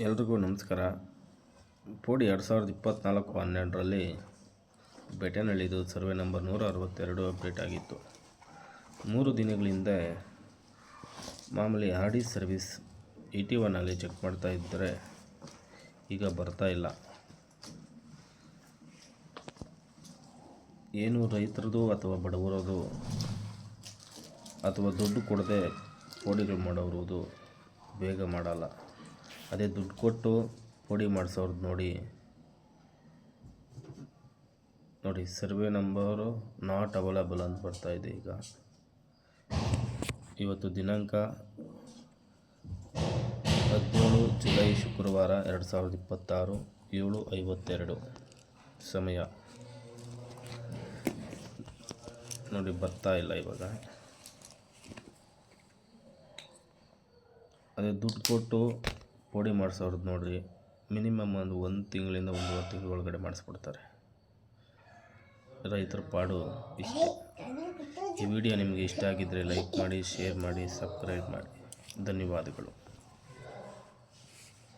ಎಲ್ರಿಗೂ ನಮಸ್ಕಾರ. ಪೋಡಿ 2024-12ರಲ್ಲಿ ಬೆಟನಹಳ್ಳಿದು ಸರ್ವೆ ನಂಬರ್ 162 ಅಪ್ಡೇಟ್ ಆಗಿತ್ತು. 3 ದಿನಗಳಿಂದ ಮಾಮೂಲಿ ಆರ್ ಡಿ ಸರ್ವಿಸ್ ET1 ಅಲ್ಲಿ ಚೆಕ್ ಮಾಡ್ತಾ ಇದ್ದರೆ ಈಗ ಬರ್ತಾ ಇಲ್ಲ. ಏನು ರೈತರದು ಅಥವಾ ಬಡವರದು ಅಥವಾ ದುಡ್ಡು ಕೊಡದೆ ಪೋಡಿಗಳು ಮಾಡೋರದು ಬೇಗ ಮಾಡಲ್ಲ. ಅದೇ ದುಡ್ಡು ಕೊಟ್ಟು ಪೋಡಿ ಮಾಡಿಸೋರ್ದು ನೋಡಿ ಸರ್ವೆ ನಂಬರು ನಾಟ್ ಅವೈಲಬಲ್ ಅಂತ ಬರ್ತಾಯಿದೆ. ಈಗ ಇವತ್ತು ದಿನಾಂಕ 17 ಜುಲೈ ಶುಕ್ರವಾರ 2026 7:52 ಸಮಯ ನೋಡಿ, ಬರ್ತಾ ಇಲ್ಲ. ಇವಾಗ ಅದೇ ದುಡ್ಡು ಕೊಟ್ಟು ಪೋಡಿ ಮಾಡಿಸೋರ್ದು ನೋಡ್ರಿ, ಮಿನಿಮಮ್ ಒಂದು ತಿಂಗಳಿಂದ 1.5 ತಿಂಗಳ ಒಳಗಡೆ ಮಾಡಿಸ್ಬಿಡ್ತಾರೆ. ರೈತರ ಪಾಡು ಇಷ್ಟೇ. ಈ ವಿಡಿಯೋ ನಿಮಗೆ ಇಷ್ಟ ಆಗಿದ್ದರೆ ಲೈಕ್ ಮಾಡಿ, ಶೇರ್ ಮಾಡಿ, ಸಬ್ಸ್ಕ್ರೈಬ್ ಮಾಡಿ. ಧನ್ಯವಾದಗಳು.